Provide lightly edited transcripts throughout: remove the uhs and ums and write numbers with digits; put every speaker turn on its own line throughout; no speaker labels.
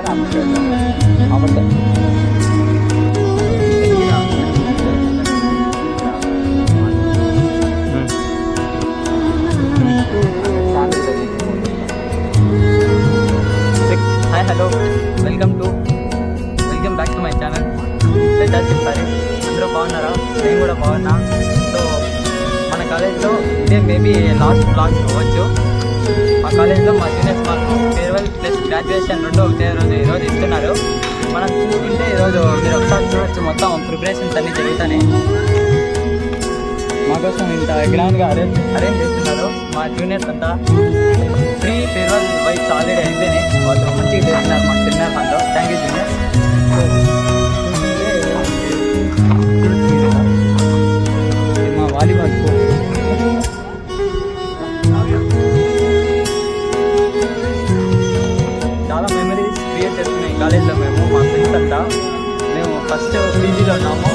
Hi hello welcome back to my channel చెప్పారు. అందరూ బాగున్నారా? నేను కూడా బాగున్నా. సో మన కాలేజ్లో ఇదే మేబీ లాస్ట్ బ్లాగ్ అవ్వచ్చు. మా కాలేజ్లో మా జూనియర్స్ మాకు ఫేర్వెల్ ప్లస్ గ్రాడ్యుయేషన్ రెండో ఒకటే రోజు ఈరోజు ఇస్తున్నారు. మనం చూసుకుంటే ఈరోజు మీరు ఒకసారి చూడొచ్చు, మొత్తం ప్రిపరేషన్స్ అన్నీ జరుగుతాయి. మాకోసం ఇంత గ్రాండ్గా అరేంజ్ చేస్తున్నారు. మా జూనియర్స్ అంతా ఫ్రీ ఫేర్వెల్ వైబ్స్ ఆల్రెడీ అయిపోయినాయి. వాళ్ళు మంచిగా చేస్తున్నారు మాకు సెమినార్ హాల్లో. Thank you juniors. మా వాలీబాల్ చాలా మెమరీస్ క్రియేట్ చేస్తున్నాయి కాలేజ్లో. మేము మా ఫ్రెండ్స్ అంతా మేము ఫస్ట్ పీజీలో ఉన్నాము.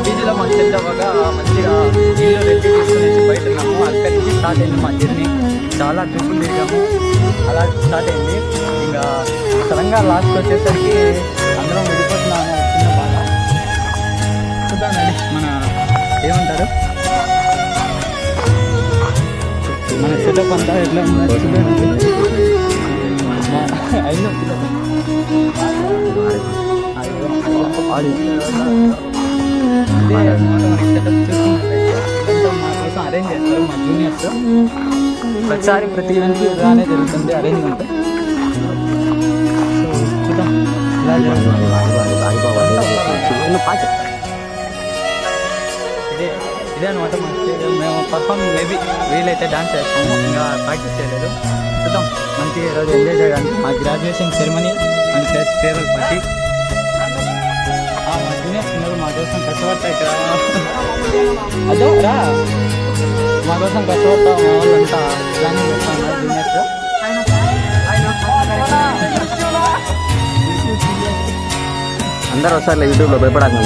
పీజీలో మాకు సెట్ అవ్వగా మంచిగా ఇల్లు రెడీ తీసుకునేసి బయట ఉన్నాము. అక్కడి నుంచి స్టార్ట్ అయింది మా జర్నీ. చాలా ట్రిప్పులు తిరిగాము, అలా స్టార్ట్ అయింది. ఇంకా సడన్గా లాస్ట్కి వచ్చేసరికి అందరం విడిపోతున్నాము. చిన్న బాధ. చూద్దామండి మన ఏమంటారు మన సెటప్ అంతా ఎట్లా ఉందో చూడండి. మా కోసం అరేంజ్ చేస్తారు మా జూనియర్స్. ప్రతిసారి ప్రతి ఈవెంట్కి ఇలానే జరుగుతుంది అరేంజ్మెంట్. చూద్దాం ఇదే అనమాట మా స్టేడియం. మేము పర్ఫార్మ్ మేబీ వీలైతే డాన్స్ చేస్తాము, ఇంకా ప్రాక్టీస్ చేయలేదు. చూద్దాం మంచిగా ఈరోజు ఎంజాయ్ చేయడానికి మా graduation ceremony and plus farewell party. మా జూనియర్స్ ఉన్నారు మా కోసం కష్టపడతా ఇక్కడ. అదో రా మా కోసం కష్టపడతా. మా వాళ్ళంతా ప్లానింగ్ చేస్తా ఉన్నారు జూనియర్స్.
అందరూ వస్తారు యూట్యూబ్లో భయపడాలి.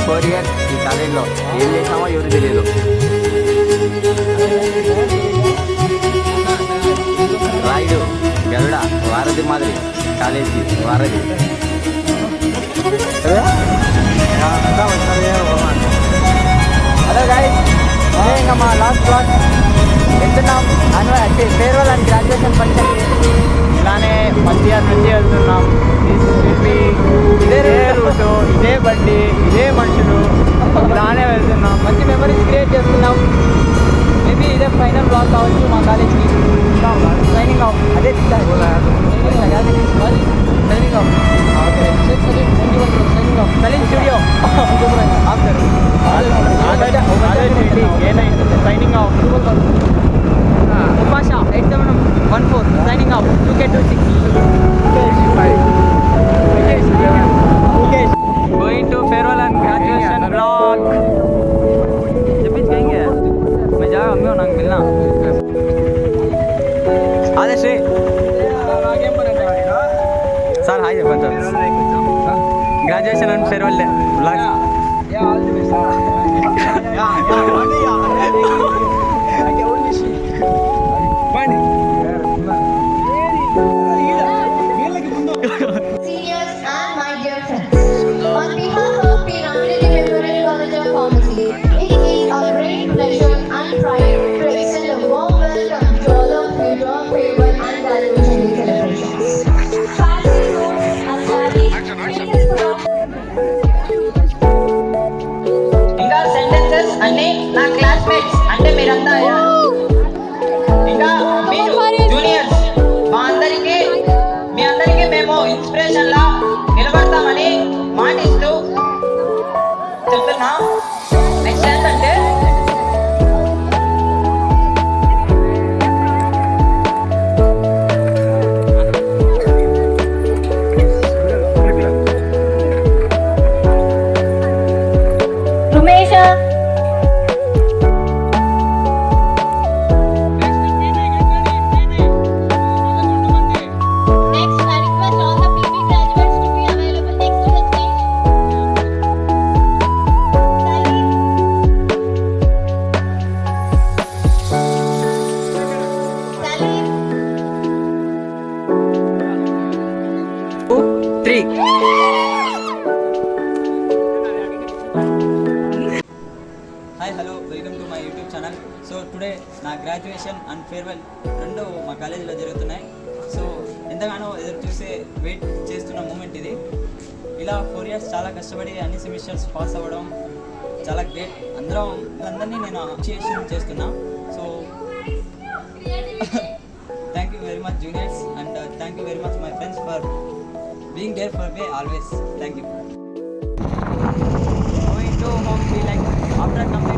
ఫోర్ ఇయర్స్ ఈ కాలేజ్లో ఏం చేసామో ఎవరు తెలియదు. రాయుడు గరుడ వారధి మాదిరి కాలేజీ వారధి. హలో గైస్, ఇదే ఇంకా మా లాస్ట్ బ్లాగ్. వెళ్తున్నాం ఫేర్వెల్ అండ్ గ్రాడ్యుయేషన్ ఫంక్షన్. ఇలానే ఫస్ట్ ఇయర్ నుంచి వెళ్తున్నాం. ఇదే రూటు, ఇదే బండి, ఇదే మనుషులు, ఇలానే వెళ్తున్నాం. మంచి మెమరీస్ క్రియేట్ చేస్తున్నాం. మేబీ ఇదే ఫైనల్ బ్లాగ్ కావచ్చు మా కాలేజ్కి. Signing off. అదే signing off. Saleem studio signing off. Upasha 8714 signing off. 2K26 going to farewell and graduation vlog. जब बीच कहेंगे मैं जाएगा मम्मी और नांग मिलना आधे से सर हाय जब बता graduation and farewell vlog
Seniors and my dear friends, on behalf of Piramidi Memorial College of Pharmacy, it is our great pleasure and pride to extend a warm welcome to all of you to our farewell and graduation celebrations. Faculty notes and studies,
ఇంకా sentences అన్ని నా classmates అంటే మీరంతా ఇంకా మీరు juniors మీ అందరికీ మేము inspiration లా నిలబడతామని మాటిస్తూ చెప్తున్నాం. నెక్స్ట్ ఏంటంటే
3.
Hi hello welcome to my YouTube channel. So today నా గ్రాడ్యుయేషన్ అండ్ ఫేర్వెల్ రెండు మా కాలేజీలో జరుగుతున్నాయి. సో ఎంతగానో ఎదురు చూసే వెయిట్ చేస్తున్న మూమెంట్ ఇది. ఇలా 4 years చాలా కష్టపడి అన్ని సెమిస్టర్స్ పాస్ అవ్వడం చాలా గ్రేట్. అందరినీ నేను అప్రిషియేషన్ చేస్తున్నా. So thank you very much juniors and thank you very much my friends for being there for me always. Thank you. Going to home feel like after completing